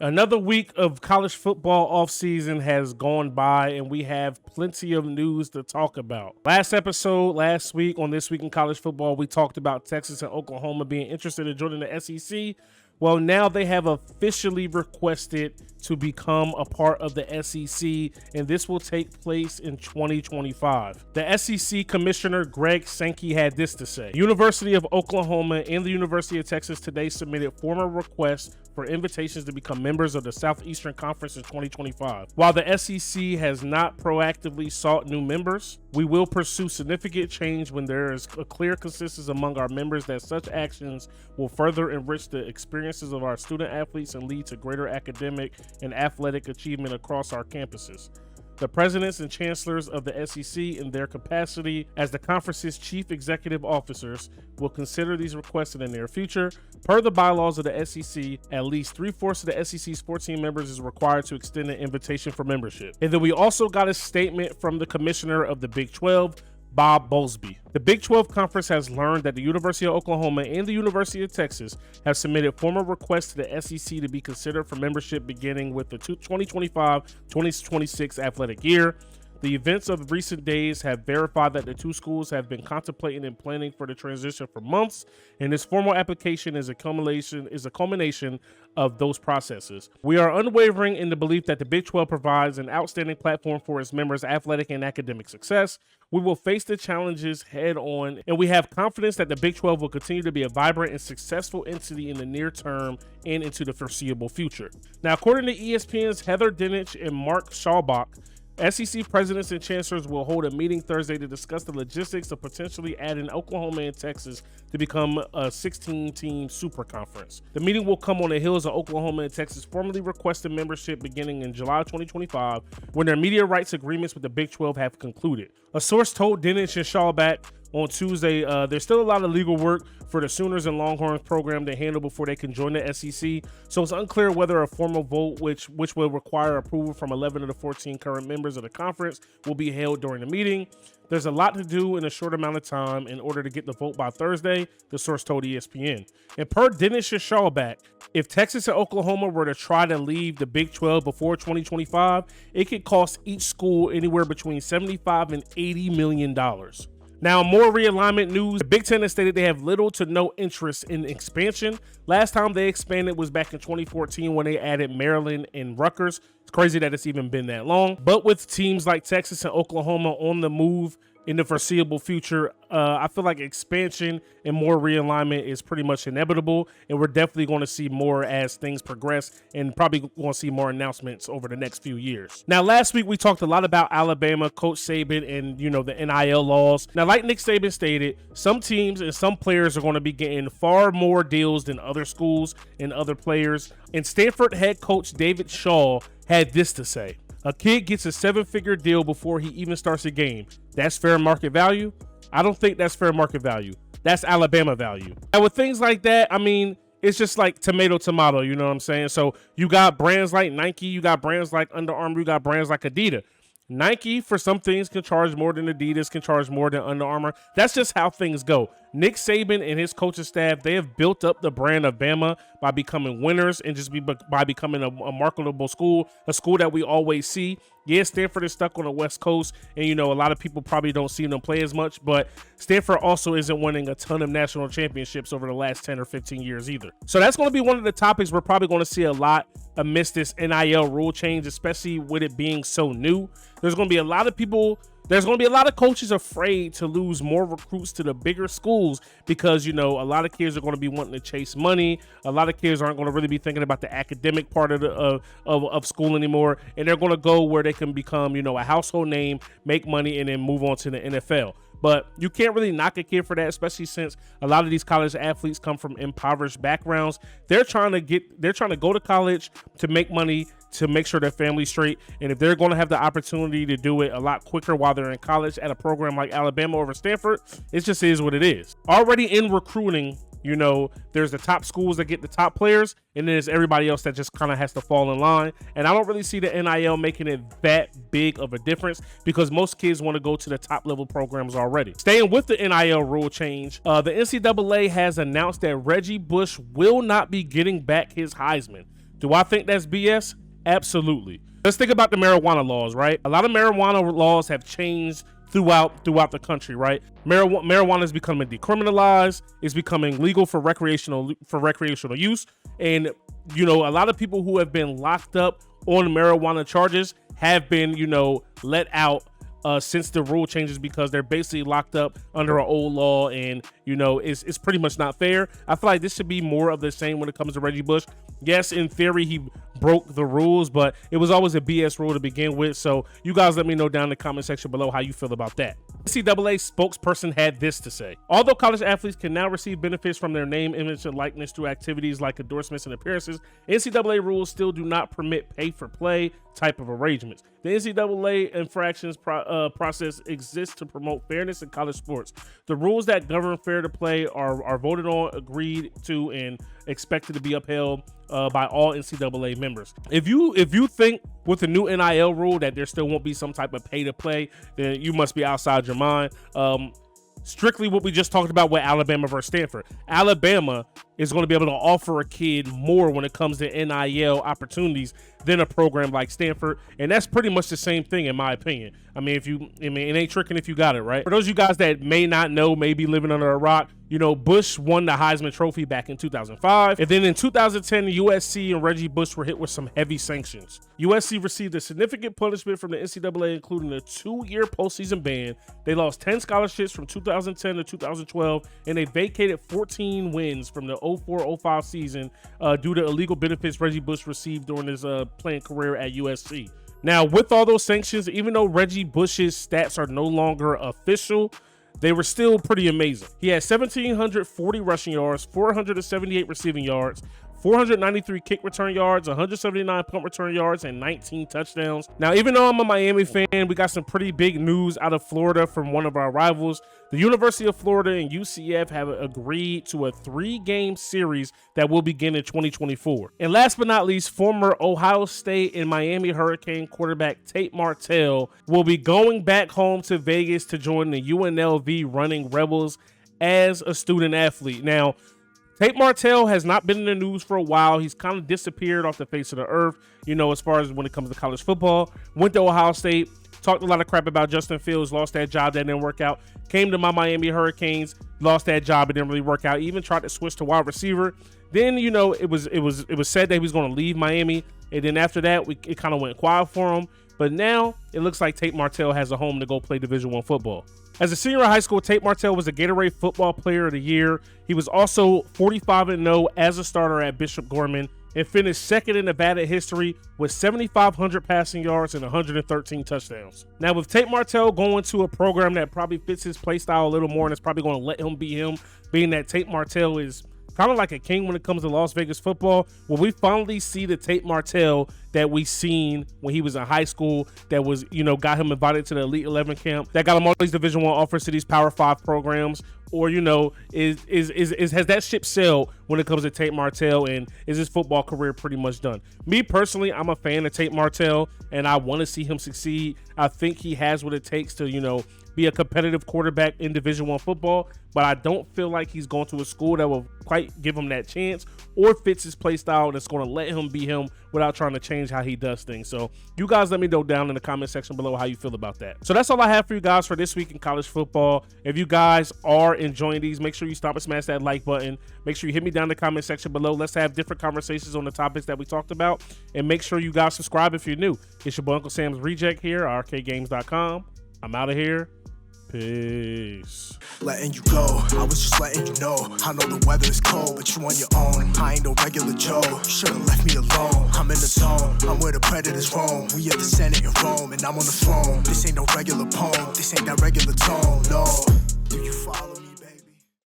Another week of college football offseason has gone by, and we have plenty of news to talk about. Last week on This Week in College Football, we talked about Texas and Oklahoma being interested in joining the SEC. Well, now they have officially requested to become a part of the SEC, and this will take place in 2025. The SEC Commissioner Greg Sankey had this to say. University of Oklahoma and the University of Texas today submitted formal requests for invitations to become members of the Southeastern Conference in 2025. While the SEC has not proactively sought new members, we will pursue significant change when there is a clear consensus among our members that such actions will further enrich the experiences of our student athletes and lead to greater academic and athletic achievement across our campuses. The presidents and chancellors of the SEC, in their capacity as the conference's chief executive officers, will consider these requests in the near future. Per the bylaws of the SEC, at least 3/4 of the SEC's 14 members is required to extend an invitation for membership. And then we also got a statement from the commissioner of the Big 12, Bob Bowlesby. The Big 12 Conference has learned that the University of Oklahoma and the University of Texas have submitted formal requests to the SEC to be considered for membership beginning with the 2025-2026 athletic year. The events of recent days have verified that the two schools have been contemplating and planning for the transition for months, and this formal application is a culmination of those processes. We are unwavering in the belief that the Big 12 provides an outstanding platform for its members' athletic and academic success. We will face the challenges head on, and we have confidence that the Big 12 will continue to be a vibrant and successful entity in the near term and into the foreseeable future. Now, according to ESPN's Heather Dinich and Mark Schwalbach, SEC presidents and chancellors will hold a meeting Thursday to discuss the logistics of potentially adding Oklahoma and Texas to become a 16-team super conference. The meeting will come on the heels of Oklahoma and Texas formally requesting membership beginning in July 2025, when their media rights agreements with the Big 12 have concluded. A source told Dinich and Schwalbach on Tuesday, there's still a lot of legal work for the Sooners and Longhorns program to handle before they can join the SEC, so it's unclear whether a formal vote, which will require approval from 11 of the 14 current members of the conference, will be held during the meeting. There's a lot to do in a short amount of time in order to get the vote by Thursday, the source told ESPN. And per Dinich and Schwalbach, if Texas and Oklahoma were to try to leave the Big 12 before 2025, it could cost each school anywhere between $75 and $80 million. Now, more realignment news. The Big Ten has stated they have little to no interest in expansion. Last time they expanded was back in 2014 when they added Maryland and Rutgers. It's crazy that it's even been that long. But with teams like Texas and Oklahoma on the move in the foreseeable future, I feel like expansion and more realignment is pretty much inevitable, and we're definitely going to see more as things progress, and probably going to see more announcements over the next few years. Now, last week we talked a lot about Alabama, Coach Saban, and the NIL laws. Now, like Nick Saban stated, some teams and some players are going to be getting far more deals than other schools and other players. And Stanford head coach David Shaw had this to say. A kid gets a 7-figure deal before he even starts a game. That's fair market value? I don't think that's fair market value. That's Alabama value. And with things like that, I mean, it's just like tomato, you know what I'm saying? So you got brands like Nike, you got brands like Under Armour, you got brands like Adidas. Nike, for some things, can charge more than Adidas, can charge more than Under Armour. That's just how things go. Nick Saban and his coaching staff, they have built up the brand of Bama by becoming winners and by becoming a marketable school, a school that we always see. Yeah, Stanford is stuck on the West Coast, and a lot of people probably don't see them play as much, but Stanford also isn't winning a ton of national championships over the last 10 or 15 years either. So that's going to be one of the topics we're probably going to see a lot amidst this NIL rule change, especially with it being so new. There's going to be a lot of coaches afraid to lose more recruits to the bigger schools because, a lot of kids are going to be wanting to chase money. A lot of kids aren't going to really be thinking about the academic part of school anymore. And they're going to go where they can become, a household name, make money, and then move on to the NFL. But you can't really knock a kid for that, especially since a lot of these college athletes come from impoverished backgrounds. They're trying to go to college to make money, to make sure their family's straight. And if they're going to have the opportunity to do it a lot quicker while they're in college at a program like Alabama over Stanford, it just is what it is. Already in recruiting, there's the top schools that get the top players, and then there's everybody else that just kind of has to fall in line. And I don't really see the NIL making it that big of a difference because most kids want to go to the top level programs already. Staying with the NIL rule change, the NCAA has announced that Reggie Bush will not be getting back his Heisman. Do I think that's BS? Absolutely. Let's think about the marijuana laws, right? A lot of marijuana laws have changed throughout the country, right? Marijuana is becoming decriminalized. It's becoming legal for recreational use. And, you know, a lot of people who have been locked up on marijuana charges have been, you know, let out since the rule changes, because they're basically locked up under an old law, and you know it's pretty much not fair. I feel like this should be more of the same when it comes to Reggie Bush. Yes, in theory he broke the rules, but it was always a BS rule to begin with. So you guys let me know down in the comment section below how you feel about that. NCAA spokesperson had this to say: although college athletes can now receive benefits from their name, image, and likeness through activities like endorsements and appearances, NCAA rules still do not permit pay-for-play type of arrangements. The NCAA infractions process exists to promote fairness in college sports. The rules that govern fair to play are voted on, agreed to, and expected to be upheld by all NCAA members. If you think with the new NIL rule that there still won't be some type of pay to play, then you must be outside your mind. Strictly what we just talked about with Alabama versus Stanford. Alabama is going to be able to offer a kid more when it comes to NIL opportunities than a program like Stanford, and that's pretty much the same thing in my opinion. I mean, it ain't tricking if you got it, right? For those of you guys that may not know, maybe living under a rock, you know, Bush won the Heisman Trophy back in 2005, and then in 2010, USC and Reggie Bush were hit with some heavy sanctions. USC received a significant punishment from the NCAA, including a 2-year postseason ban. They lost 10 scholarships from 2010 to 2012, and they vacated 14 wins from the 04-05 season due to illegal benefits Reggie Bush received during his playing career at USC. Now, with all those sanctions, even though Reggie Bush's stats are no longer official, they were still pretty amazing. He had 1,740 rushing yards, 478 receiving yards, 493 kick return yards, 179 punt return yards, and 19 touchdowns. Now, even though I'm a Miami fan, we got some pretty big news out of Florida from one of our rivals. The University of Florida and UCF have agreed to a 3-game series that will begin in 2024. And last but not least, former Ohio State and Miami Hurricane quarterback Tate Martell will be going back home to Vegas to join the UNLV Running Rebels as a student athlete. Now, Tate Martell has not been in the news for a while. He's kind of disappeared off the face of the earth, you know, as far as when it comes to college football. Went to Ohio State, talked a lot of crap about Justin Fields, lost that job, that didn't work out. Came to my Miami Hurricanes, lost that job, it didn't really work out. Even tried to switch to wide receiver. Then, you know, it was said that he was going to leave Miami, and then after that, it kind of went quiet for him. But now it looks like Tate Martell has a home to go play Division I football. As a senior in high school, Tate Martell was a Gatorade Football Player of the Year. He was also 45-0 as a starter at Bishop Gorman and finished second in Nevada history with 7,500 passing yards and 113 touchdowns. Now, with Tate Martell going to a program that probably fits his play style a little more and it's probably going to let him be him, being that Tate Martell is kind of like a king when it comes to Las Vegas football, will we finally see the Tate Martell that we seen when he was in high school, that was, you know, got him invited to the Elite 11 camp, that got him all these Division I offers to these Power 5 programs? Or, you know, has that ship sailed when it comes to Tate Martell, and is his football career pretty much done? Me personally, I'm a fan of Tate Martell, and I want to see him succeed. I think he has what it takes to, you know, be a competitive quarterback in Division I football, but I don't feel like he's going to a school that will quite give him that chance or fits his play style that's going to let him be him without trying to change how he does things. So you guys let me know down in the comment section below how you feel about that. So that's all I have for you guys for this week in college football. If you guys are enjoying these, make sure you stop and smash that like button. Make sure you hit me down in the comment section below. Let's have different conversations on the topics that we talked about, and make sure you guys subscribe if you're new. It's your boy Uncle Sam's Reject here, rkgames.com. I'm out of here. Peace. Letting you go, I was just letting you know. I know the weather is cold, but you on your own. I ain't no regular Joe, you should've left me alone. I'm in the zone, I'm where the predators roam. We at the Senate in Rome, and I'm on the throne. This ain't no regular poem, this ain't that regular tone, no. Do you follow me?